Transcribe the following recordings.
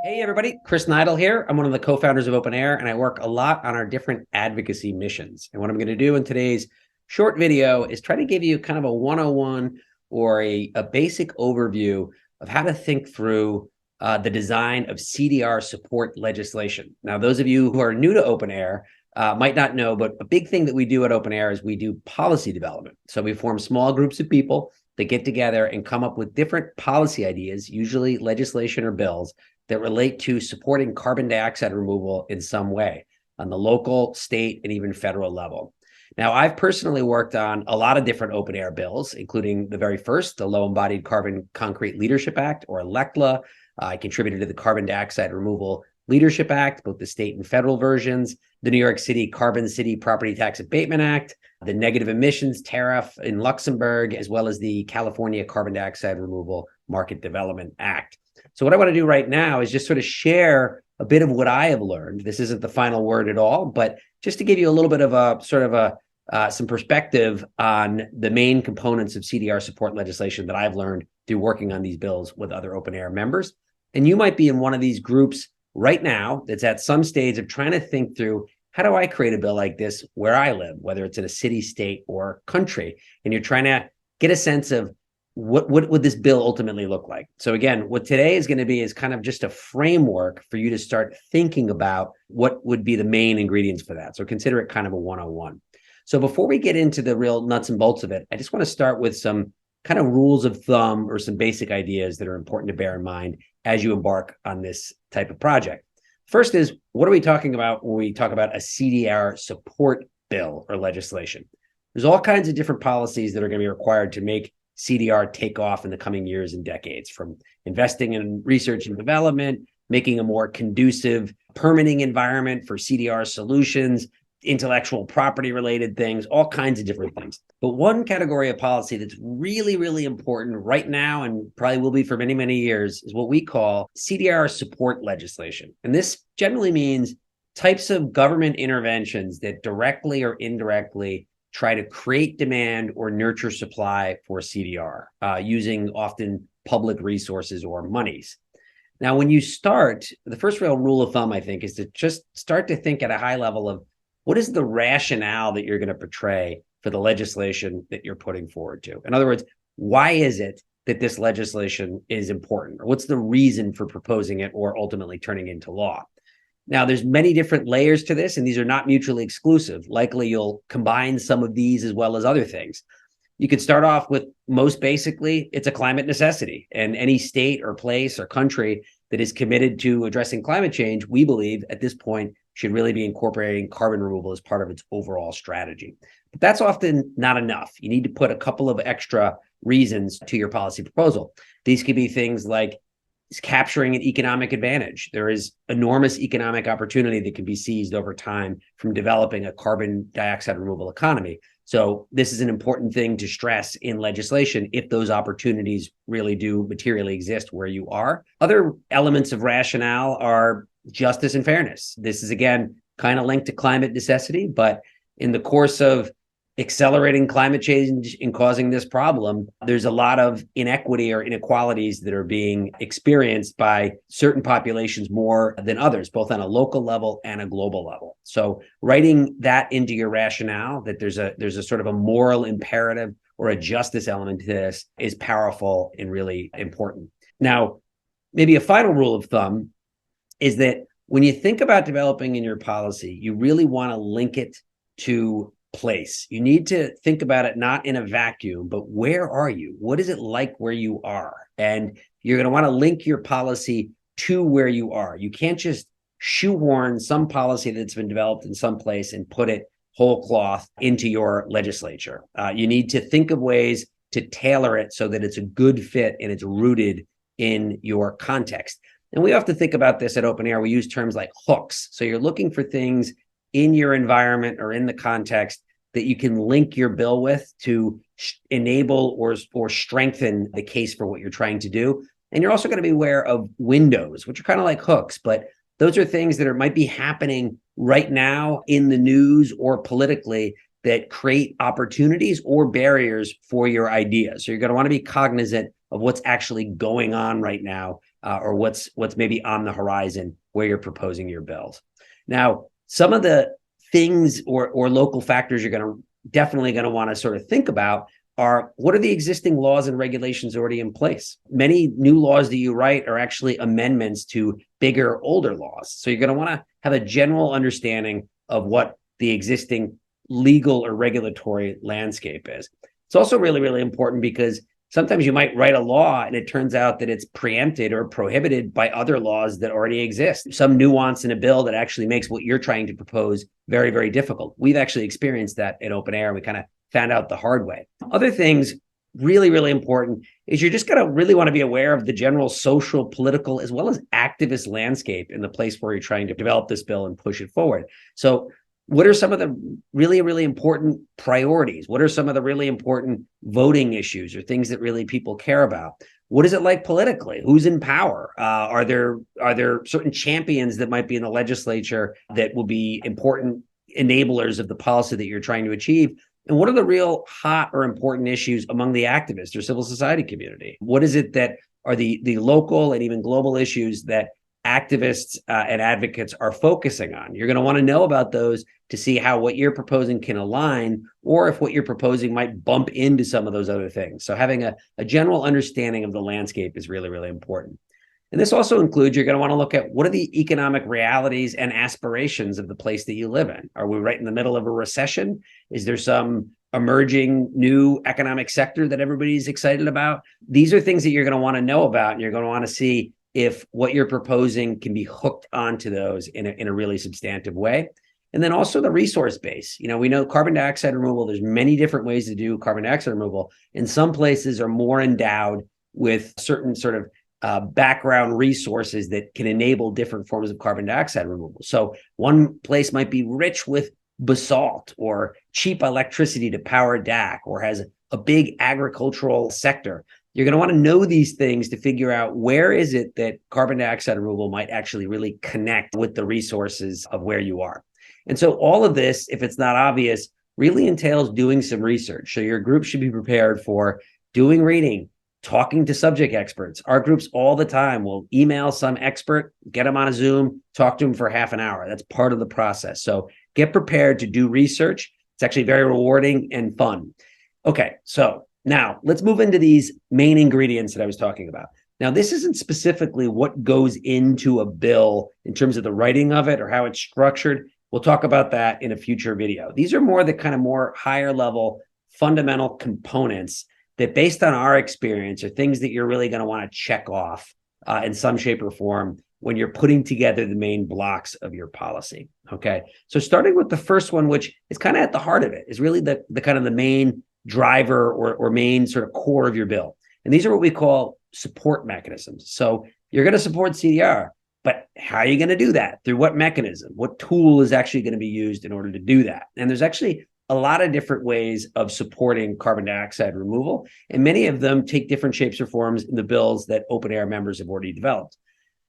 Hey everybody, Chris Neidl here. I'm one of the co-founders of Open Air, and I work a lot on our different advocacy missions. And what I'm going to do in today's short video is try to give you kind of a 101 or a basic overview of how to think through the design of CDR support legislation. Now, those of you who are new to Open Air might not know, but a big thing that we do at Open Air is we do policy development. So we form small groups of people that get together and come up with different policy ideas, usually legislation or bills, that relate to supporting carbon dioxide removal in some way on the local, state, and even federal level. Now, I've personally worked on a lot of different open air bills, including the very first, the Low Embodied Carbon Concrete Leadership Act, or LECLA. I contributed to the Carbon Dioxide Removal Leadership Act, both the state and federal versions, the New York City Carbon City Property Tax Abatement Act, the Negative Emissions Tariff in Luxembourg, as well as the California Carbon Dioxide Removal Market Development Act. So what I want to do right now is just sort of share a bit of what I have learned. This isn't the final word at all, but just to give you a little bit of a sort of some perspective on the main components of CDR support legislation that I've learned through working on these bills with other open air members. And you might be in one of these groups right now that's at some stage of trying to think through, how do I create a bill like this where I live, whether it's in a city, state, or country? And you're trying to get a sense of what would this bill ultimately look like? So again, what today is going to be is kind of just a framework for you to start thinking about what would be the main ingredients for that. So consider it kind of a 101. So before we get into the real nuts and bolts of it, I just want to start with some kind of rules of thumb or some basic ideas that are important to bear in mind as you embark on this type of project. First is, what are we talking about when we talk about a CDR support bill or legislation? There's all kinds of different policies that are going to be required to make CDR take off in the coming years and decades, from investing in research and development, making a more conducive permitting environment for CDR solutions, intellectual property related things, all kinds of different things. But one category of policy that's really, really important right now and probably will be for many, many years is what we call CDR support legislation. And this generally means types of government interventions that directly or indirectly try to create demand or nurture supply for CDR using often public resources or monies. Now, when you start, the first real rule of thumb, I think, is to just start to think at a high level of what is the rationale that you're going to portray for the legislation that you're putting forward to. In other words, why is it that this legislation is important? Or what's the reason for proposing it or ultimately turning into law? Now, there's many different layers to this, and these are not mutually exclusive. Likely, you'll combine some of these as well as other things. You could start off with, most basically, it's a climate necessity. And any state or place or country that is committed to addressing climate change, we believe at this point, should really be incorporating carbon removal as part of its overall strategy. But that's often not enough. You need to put a couple of extra reasons to your policy proposal. These could be things like capturing an economic advantage. There is enormous economic opportunity that can be seized over time from developing a carbon dioxide removal economy. So this is an important thing to stress in legislation if those opportunities really do materially exist where you are. Other elements of rationale are justice and fairness. This is, again, kind of linked to climate necessity, but in the course of accelerating climate change and causing this problem, there's a lot of inequity or inequalities that are being experienced by certain populations more than others, both on a local level and a global level. So writing that into your rationale, that there's a sort of a moral imperative or a justice element to this, is powerful and really important. Now, maybe a final rule of thumb is that when you think about developing in your policy, you really want to link it to place. You need to think about it not in a vacuum, but where are you? What is it like where you are? And you're going to want to link your policy to where you are. You can't just shoehorn some policy that's been developed in some place and put it whole cloth into your legislature. You need to think of ways to tailor it so that it's a good fit and it's rooted in your context. And we have to think about this at Open Air. We use terms like hooks. So you're looking for things in your environment or in the context that you can link your bill with to enable or strengthen the case for what you're trying to do. And you're also going to be aware of windows, which are kind of like hooks, but those are things that might be happening right now in the news or politically that create opportunities or barriers for your ideas. So you're going to want to be cognizant of what's actually going on right now or what's maybe on the horizon where you're proposing your bills. Now, some of the things or local factors you're definitely going to want to sort of think about are, what are the existing laws and regulations already in place? Many new laws that you write are actually amendments to bigger, older laws. So you're going to want to have a general understanding of what the existing legal or regulatory landscape is. It's also really, really important because sometimes you might write a law and it turns out that it's preempted or prohibited by other laws that already exist. Some nuance in a bill that actually makes what you're trying to propose very, very difficult. We've actually experienced that in open air. We kind of found out the hard way. Other things really, really important is you're just going to really want to be aware of the general social, political, as well as activist landscape in the place where you're trying to develop this bill and push it forward. So what are some of the really, really important priorities? What are some of the really important voting issues or things that really people care about? What is it like politically? Who's in power? Are there certain champions that might be in the legislature that will be important enablers of the policy that you're trying to achieve? And what are the real hot or important issues among the activists or civil society community? What is it that are the local and even global issues that activists and advocates are focusing on? You're going to want to know about those to see how what you're proposing can align, or if what you're proposing might bump into some of those other things. So having a general understanding of the landscape is really, really important. And this also includes, you're going to want to look at, what are the economic realities and aspirations of the place that you live in? Are we right in the middle of a recession? Is there some emerging new economic sector that everybody's excited about? These are things that you're going to want to know about, and you're going to want to see if what you're proposing can be hooked onto those in a really substantive way. And then also the resource base. We know carbon dioxide removal, there's many different ways to do carbon dioxide removal. And some places are more endowed with certain sort of background resources that can enable different forms of carbon dioxide removal. So one place might be rich with basalt or cheap electricity to power DAC, or has a big agricultural sector. You're going to want to know these things to figure out where is it that carbon dioxide removal might actually really connect with the resources of where you are. And so all of this, if it's not obvious, really entails doing some research. So your group should be prepared for doing reading, talking to subject experts. Our groups all the time will email some expert, get them on a Zoom, talk to them for half an hour. That's part of the process. So get prepared to do research. It's actually very rewarding and fun. Okay, so now let's move into these main ingredients that I was talking about. Now, this isn't specifically what goes into a bill in terms of the writing of it or how it's structured. We'll talk about that in a future video. These are more the kind of more higher level fundamental components that, based on our experience, are things that you're really going to want to check off in some shape or form when you're putting together the main blocks of your policy. Okay, so starting with the first one, which is kind of at the heart of it, is really the kind of the main driver or main sort of core of your bill. And these are what we call support mechanisms. So you're going to support CDR, but how are you going to do that? Through what mechanism? What tool is actually going to be used in order to do that? And there's actually a lot of different ways of supporting carbon dioxide removal, and many of them take different shapes or forms in the bills that open air members have already developed.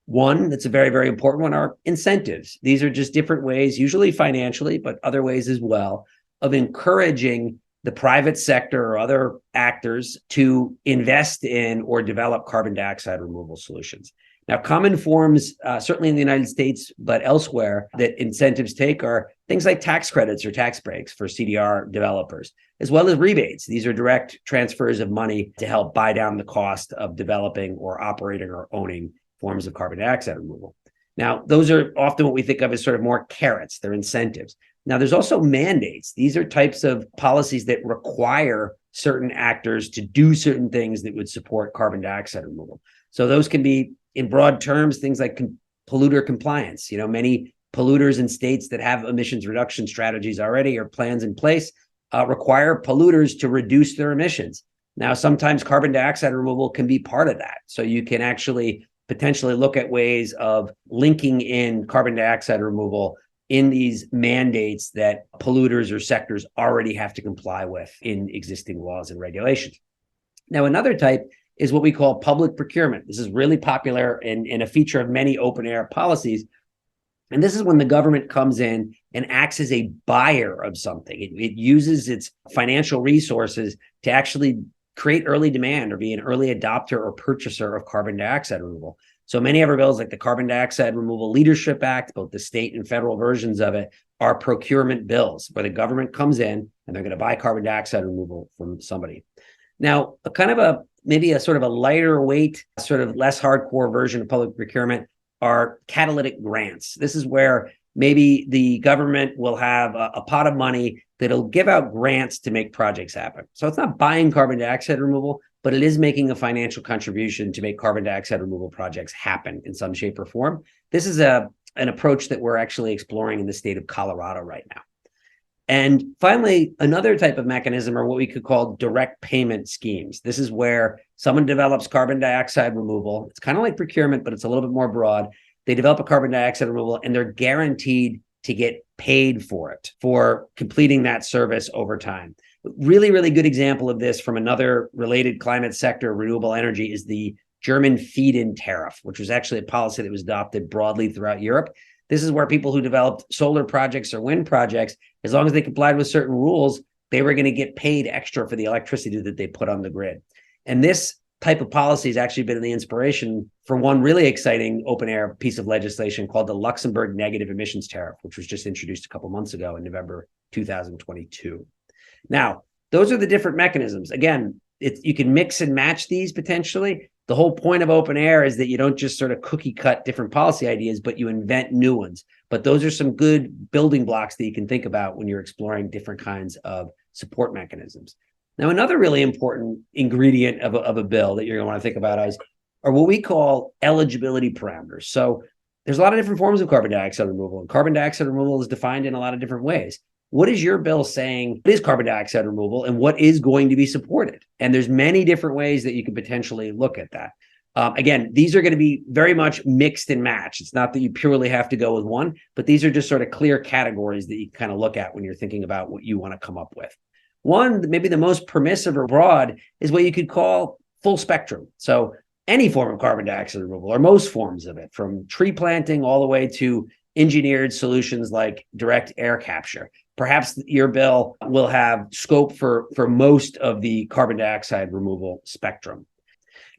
One that's a very, very important one are incentives. These are just different ways, usually financially, but other ways as well, of encouraging the private sector or other actors to invest in or develop carbon dioxide removal solutions. Now, common forms, certainly in the United States, but elsewhere, that incentives take are things like tax credits or tax breaks for CDR developers, as well as rebates. These are direct transfers of money to help buy down the cost of developing or operating or owning forms of carbon dioxide removal. Now, those are often what we think of as sort of more carrots. They're incentives. Now, there's also mandates. These are types of policies that require certain actors to do certain things that would support carbon dioxide removal. So those can be, in broad terms, things like polluter compliance. Many polluters in states that have emissions reduction strategies already or plans in place require polluters to reduce their emissions. Now, sometimes carbon dioxide removal can be part of that. So you can actually potentially look at ways of linking in carbon dioxide removal in these mandates that polluters or sectors already have to comply with in existing laws and regulations. Now, another type is what we call public procurement. This is really popular and a feature of many open air policies. And this is when the government comes in and acts as a buyer of something. It uses its financial resources to actually create early demand or be an early adopter or purchaser of carbon dioxide removal. So many of our bills, like the Carbon Dioxide Removal Leadership Act, both the state and federal versions of it, are procurement bills where the government comes in and they're going to buy carbon dioxide removal from somebody. Now, maybe a sort of a lighter weight, sort of less hardcore version of public procurement are catalytic grants. This is where maybe the government will have a pot of money that'll give out grants to make projects happen. So it's not buying carbon dioxide removal, but it is making a financial contribution to make carbon dioxide removal projects happen in some shape or form. This is an approach that we're actually exploring in the state of Colorado right now. And finally, another type of mechanism are what we could call direct payment schemes. This is where someone develops carbon dioxide removal. It's kind of like procurement, but it's a little bit more broad. They develop a carbon dioxide removal and they're guaranteed to get paid for it, for completing that service over time. Really, really good example of this from another related climate sector, renewable energy, is the German feed-in tariff, which was actually a policy that was adopted broadly throughout Europe. This is where people who developed solar projects or wind projects, as long as they complied with certain rules, they were going to get paid extra for the electricity that they put on the grid. And this type of policy has actually been the inspiration for one really exciting open air piece of legislation called the Luxembourg Negative Emissions Tariff, which was just introduced a couple months ago in November 2022. Now, those are the different mechanisms. Again, you can mix and match these potentially. The whole point of open air is that you don't just sort of cookie cut different policy ideas, but you invent new ones. But those are some good building blocks that you can think about when you're exploring different kinds of support mechanisms. Now, another really important ingredient of a bill that you're going to want to think about are what we call eligibility parameters. So there's a lot of different forms of carbon dioxide removal, and carbon dioxide removal is defined in a lot of different ways. What is your bill saying? What is carbon dioxide removal and what is going to be supported? And there's many different ways that you could potentially look at that. Again, these are going to be very much mixed and matched. It's not that you purely have to go with one, but these are just sort of clear categories that you kind of look at when you're thinking about what you want to come up with. One, maybe the most permissive or broad, is what you could call full spectrum. So any form of carbon dioxide removal, or most forms of it, from tree planting all the way to engineered solutions like direct air capture. Perhaps your bill will have scope for most of the carbon dioxide removal spectrum.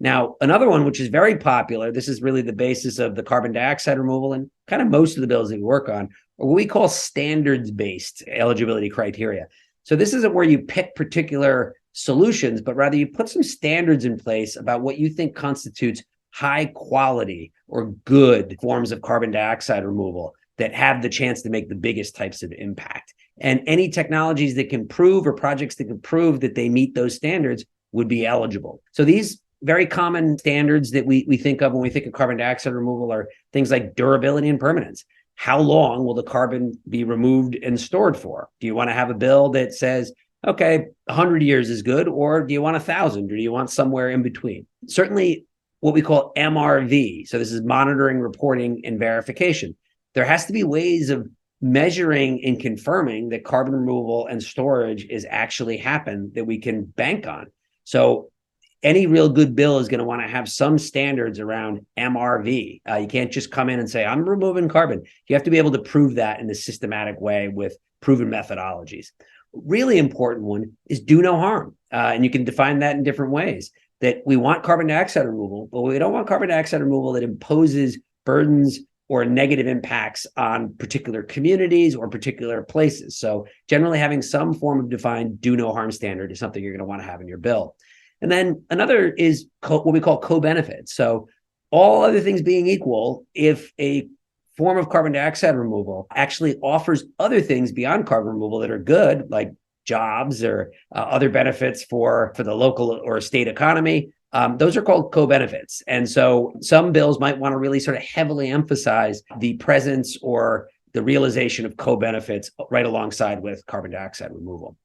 Now, another one, which is very popular, this is really the basis of the carbon dioxide removal and kind of most of the bills that we work on, are what we call standards-based eligibility criteria. So this isn't where you pick particular solutions, but rather you put some standards in place about what you think constitutes high quality or good forms of carbon dioxide removal that have the chance to make the biggest types of impact. And any technologies that can prove, or projects that can prove that they meet those standards, would be eligible. So these very common standards that we think of when we think of carbon dioxide removal are things like durability and permanence. How long will the carbon be removed and stored for? Do you want to have a bill that says, okay, 100 years is good, or do you want 1,000, or do you want somewhere in between? Certainly what we call MRV. So this is monitoring, reporting, and verification. There has to be ways of measuring and confirming that carbon removal and storage is actually happen that we can bank on. So any real good bill is going to want to have some standards around MRV. You can't just come in and say, I'm removing carbon. You have to be able to prove that in a systematic way with proven methodologies. Really important one is do no harm. And you can define that in different ways. That we want carbon dioxide removal, but we don't want carbon dioxide removal that imposes burdens or negative impacts on particular communities or particular places. So generally having some form of defined do no harm standard is something you're going to want to have in your bill. And then another is what we call co-benefits. So all other things being equal, if a form of carbon dioxide removal actually offers other things beyond carbon removal that are good, like jobs or other benefits for the local or state economy, those are called co-benefits. And so some bills might want to really sort of heavily emphasize the presence or the realization of co-benefits right alongside with carbon dioxide removal.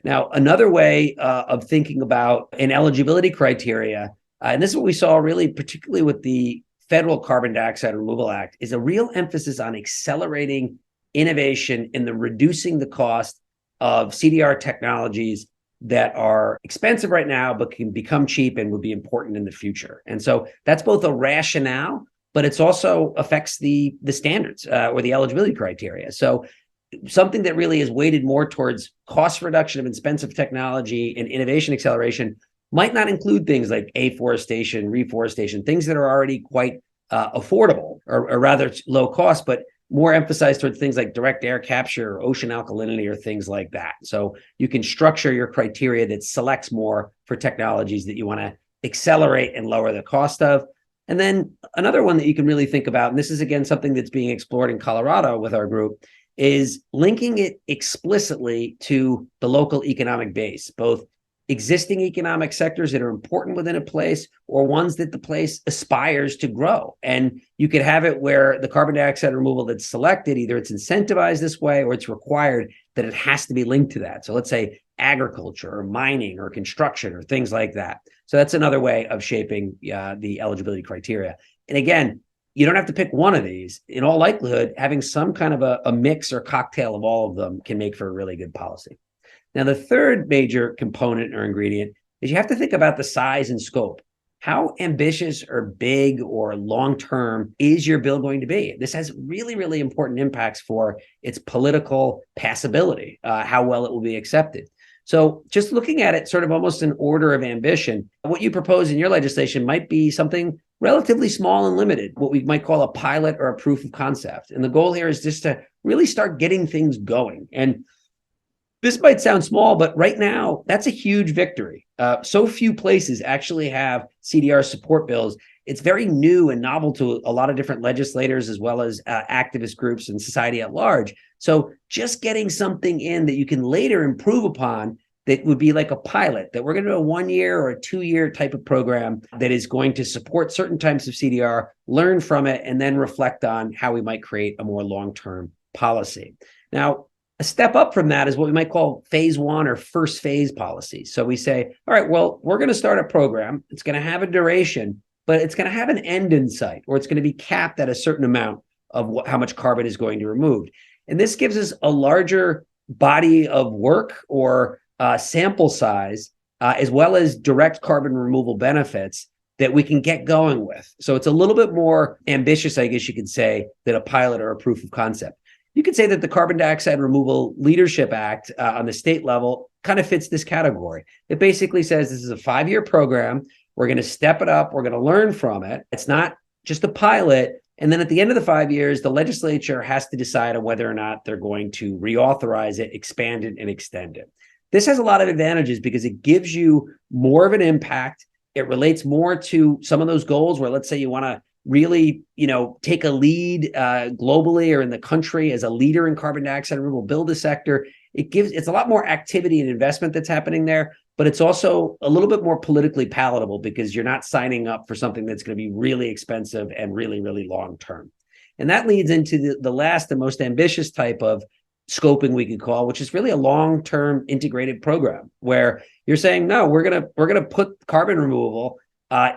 Now, another way of thinking about an eligibility criteria, and this is what we saw really particularly with the Federal Carbon Dioxide Removal Act, is a real emphasis on accelerating innovation in the reducing the cost of CDR technologies that are expensive right now, but can become cheap and would be important in the future. And so that's both a rationale, but it's also affects the standards or the eligibility criteria. So something that really is weighted more towards cost reduction of expensive technology and innovation acceleration might not include things like afforestation, reforestation, things that are already quite affordable or rather low cost, but more emphasized towards things like direct air capture or ocean alkalinity or things like that. So you can structure your criteria that selects more for technologies that you want to accelerate and lower the cost of. And then another one that you can really think about, and this is again something that's being explored in Colorado with our group, is linking it explicitly to the local economic base, both existing economic sectors that are important within a place or ones that the place aspires to grow. And you could have it where the carbon dioxide removal that's selected, either it's incentivized this way or it's required that it has to be linked to that. So let's say agriculture or mining or construction or things like that. So that's another way of shaping the eligibility criteria. And again, you don't have to pick one of these. In all likelihood, having some kind of a mix or cocktail of all of them can make for a really good policy. Now, the third major component or ingredient is you have to think about the size and scope. How ambitious or big or long-term is your bill going to be? This has really, really important impacts for its political passability, how well it will be accepted. So just looking at it sort of almost in order of ambition, what you propose in your legislation might be something relatively small and limited, what we might call a pilot or a proof of concept. And the goal here is just to really start getting things going. And this might sound small, but right now, that's a huge victory. So few places actually have CDR support bills. It's very new and novel to a lot of different legislators, as well as activist groups and society at large. So just getting something in that you can later improve upon that would be like a pilot, that we're going to do a 1 year or a 2 year type of program that is going to support certain types of CDR, learn from it, and then reflect on how we might create a more long-term policy. Now, a step up from that is what we might call phase one or first phase policy. So we say, all right, well, we're going to start a program. It's going to have a duration, but it's going to have an end in sight, or it's going to be capped at a certain amount of how much carbon is going to be removed. And this gives us a larger body of work or sample size, as well as direct carbon removal benefits that we can get going with. So it's a little bit more ambitious, I guess you could say, than a pilot or a proof of concept. You could say that the Carbon Dioxide Removal Leadership Act on the state level kind of fits this category. It basically says this is a 5-year program. We're going to step it up. We're going to learn from it. It's not just a pilot. And then at the end of the 5 years, the legislature has to decide on whether or not they're going to reauthorize it, expand it, and extend it. This has a lot of advantages because it gives you more of an impact. It relates more to some of those goals where, let's say, you want to really, take a lead globally or in the country as a leader in carbon dioxide removal, build a sector. It's a lot more activity and investment that's happening there, but it's also a little bit more politically palatable because you're not signing up for something that's going to be really expensive and really, really long term. And that leads into the last and most ambitious type of scoping we could call, which is really a long-term integrated program where you're saying, no, we're gonna put carbon removal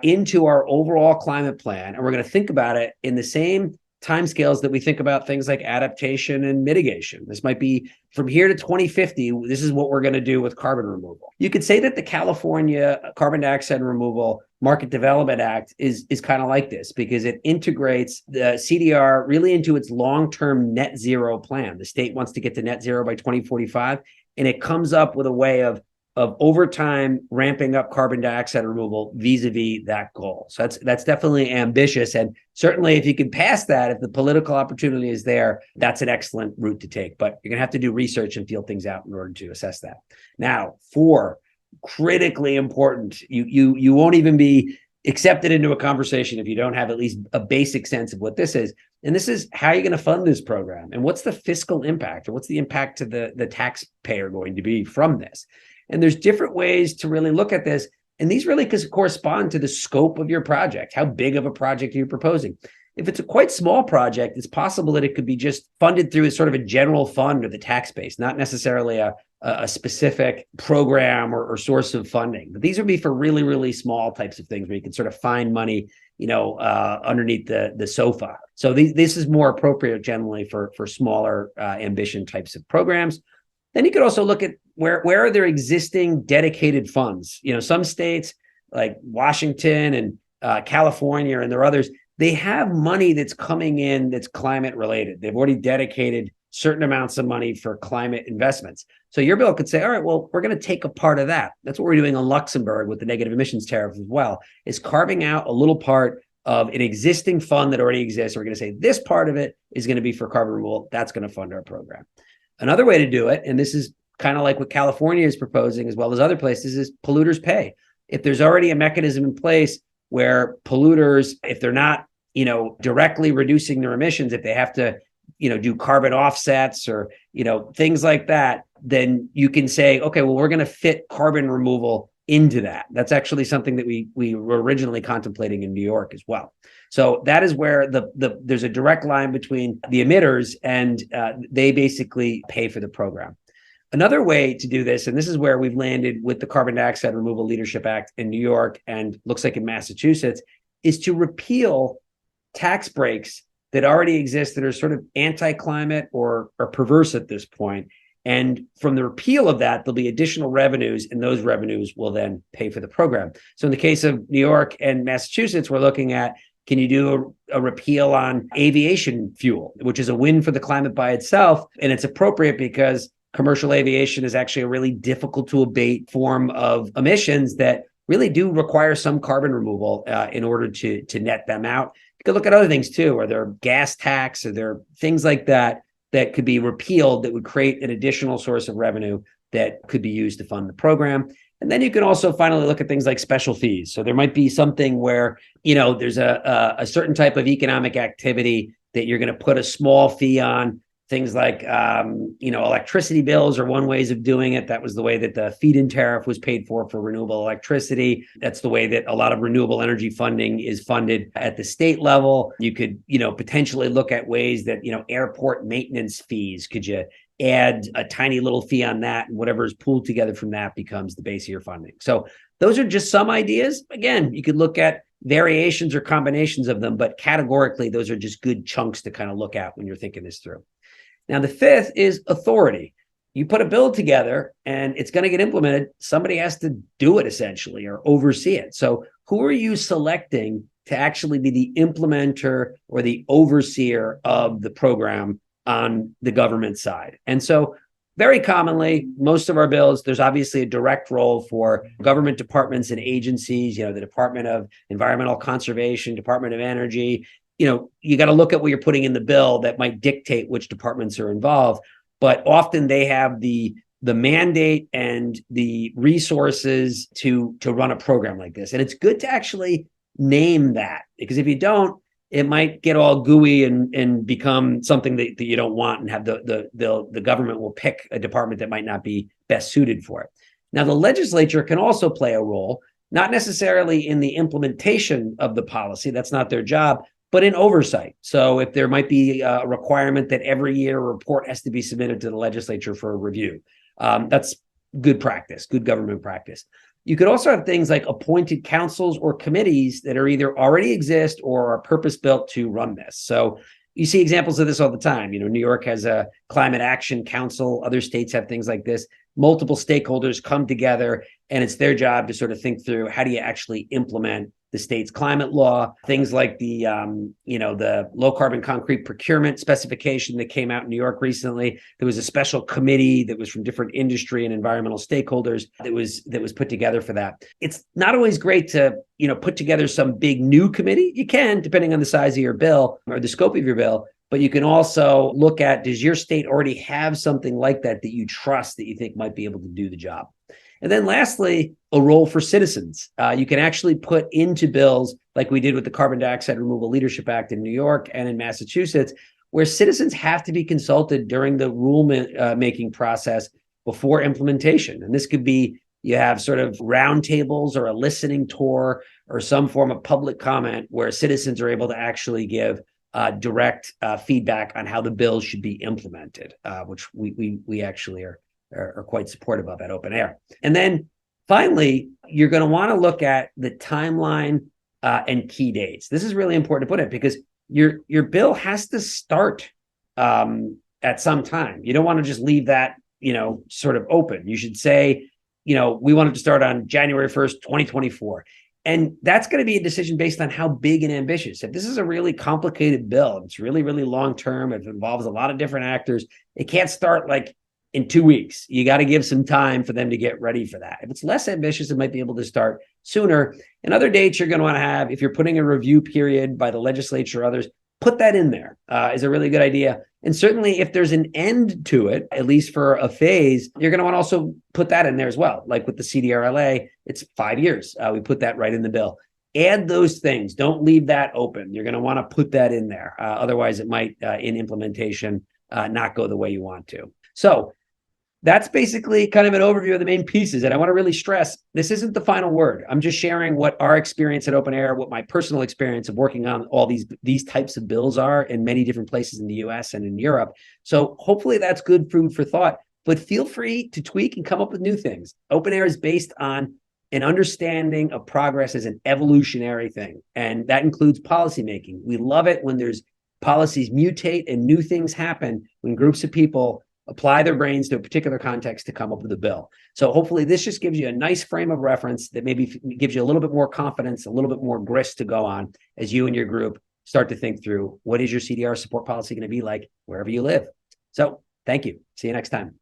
into our overall climate plan. And we're going to think about it in the same timescales that we think about things like adaptation and mitigation. This might be from here to 2050. This is what we're going to do with carbon removal. You could say that the California Carbon Dioxide Removal Market Development Act is kind of like this because it integrates the CDR really into its long-term net zero plan. The state wants to get to net zero by 2045, and it comes up with a way of over time ramping up carbon dioxide removal vis-a-vis that goal. So that's definitely ambitious. And certainly if you can pass that, if the political opportunity is there, that's an excellent route to take. But you're going to have to do research and feel things out in order to assess that. Now, 4, critically important. You won't even be accepted into a conversation if you don't have at least a basic sense of what this is. And this is how you're going to fund this program. And what's the fiscal impact, or what's the impact to the taxpayer going to be from this? And there's different ways to really look at this. And these really correspond to the scope of your project. How big of a project are you proposing? If it's a quite small project, it's possible that it could be just funded through sort of a general fund or the tax base, not necessarily a specific program or source of funding. But these would be for really, really small types of things where you can sort of find money, underneath the sofa. So this is more appropriate generally for smaller ambition types of programs. Then you could also look at where are there existing dedicated funds. Some states like Washington and California, and there are others, they have money that's coming in that's climate related. They've already dedicated certain amounts of money for climate investments. So your bill could say, all right, well, we're going to take a part of that. That's what we're doing in Luxembourg with the negative emissions tariff as well, is carving out a little part of an existing fund that already exists. We're going to say this part of it is going to be for carbon removal. That's going to fund our program. Another way to do it, and this is kind of like what California is proposing as well as other places, is polluters pay. If there's already a mechanism in place where polluters, if they're not, directly reducing their emissions, if they have to, do carbon offsets or, things like that, then you can say, okay, well, we're going to fit carbon removal into that. That's actually something that we were originally contemplating in New York as well. So that is where there's a direct line between the emitters and they basically pay for the program. Another way to do this, and this is where we've landed with the Carbon Dioxide Removal Leadership Act in New York and looks like in Massachusetts, is to repeal tax breaks that already exist that are sort of anti-climate or perverse at this point. And from the repeal of that, there'll be additional revenues, and those revenues will then pay for the program. So in the case of New York and Massachusetts, we're looking at, can you do a repeal on aviation fuel, which is a win for the climate by itself? And it's appropriate because commercial aviation is actually a really difficult to abate form of emissions that really do require some carbon removal in order to net them out. You could look at other things too. Are there gas tax? Are there things like that that could be repealed that would create an additional source of revenue that could be used to fund the program? And then you can also finally look at things like special fees. So there might be something where, there's a certain type of economic activity that you're going to put a small fee on. Things like, electricity bills are one ways of doing it. That was the way that the feed-in tariff was paid for renewable electricity. That's the way that a lot of renewable energy funding is funded at the state level. You could, potentially look at ways that, airport maintenance fees, could you add a tiny little fee on that, and whatever is pooled together from that becomes the base of your funding. So those are just some ideas. Again, you could look at variations or combinations of them, but categorically, those are just good chunks to kind of look at when you're thinking this through. Now, the fifth is authority. You put a bill together and it's going to get implemented. Somebody has to do it essentially or oversee it. So who are you selecting to actually be the implementer or the overseer of the program on the government side? And so very commonly, most of our bills, there's obviously a direct role for government departments and agencies, the Department of Environmental Conservation, Department of Energy. You got to look at what you're putting in the bill that might dictate which departments are involved, but often they have the mandate and the resources to run a program like this. And it's good to actually name that, because if you don't, it might get all gooey and become something that you don't want, and have the government will pick a department that might not be best suited for it. Now, the legislature can also play a role, not necessarily in the implementation of the policy, that's not their job, but in oversight. So if there might be a requirement that every year a report has to be submitted to the legislature for a review, that's good practice, good government practice. You could also have things like appointed councils or committees that are either already exist or are purpose-built to run this. So you see examples of this all the time. New York has a climate action council. Other states have things like this. Multiple stakeholders come together, and it's their job to sort of think through, how do you actually implement the state's climate law? Things like the low carbon concrete procurement specification that came out in New York recently. There was a special committee that was from different industry and environmental stakeholders that was put together for that. It's not always great to put together some big new committee. You can, depending on the size of your bill or the scope of your bill. But you can also look at, does your state already have something like that you trust, that you think might be able to do the job? And then lastly, a role for citizens. You can actually put into bills, like we did with the Carbon Dioxide Removal Leadership Act in New York and in Massachusetts, where citizens have to be consulted during the rule-making process before implementation. And this could be, you have sort of roundtables or a listening tour or some form of public comment where citizens are able to actually give direct feedback on how the bill should be implemented, which we actually are quite supportive of at Open Air. And then finally, you're going to want to look at the timeline and key dates. This is really important to put it, because your bill has to start at some time. You don't want to just leave that, sort of open. You should say, we want it to start on January 1st, 2024. And that's going to be a decision based on how big and ambitious. If this is a really complicated bill, it's really, really long term, it involves a lot of different actors, it can't start like in 2 weeks. You got to give some time for them to get ready for that. If it's less ambitious, it might be able to start sooner. And other dates you're going to want to have, if you're putting a review period by the legislature or others, put that in there is a really good idea. And certainly if there's an end to it, at least for a phase, you're going to want to also put that in there as well. Like with the CDRLA, it's 5 years. We put that right in the bill. Add those things. Don't leave that open. You're going to want to put that in there. Otherwise, it might, in implementation, not go the way you want to. So that's basically kind of an overview of the main pieces. And I want to really stress, this isn't the final word. I'm just sharing what our experience at OpenAir, what my personal experience of working on all these types of bills are in many different places in the US and in Europe. So hopefully that's good food for thought, but feel free to tweak and come up with new things. OpenAir is based on an understanding of progress as an evolutionary thing. And that includes policymaking. We love it when there's policies mutate and new things happen when groups of people apply their brains to a particular context to come up with a bill. So hopefully this just gives you a nice frame of reference that maybe gives you a little bit more confidence, a little bit more grist to go on as you and your group start to think through what is your CDR support policy going to be like wherever you live. So thank you. See you next time.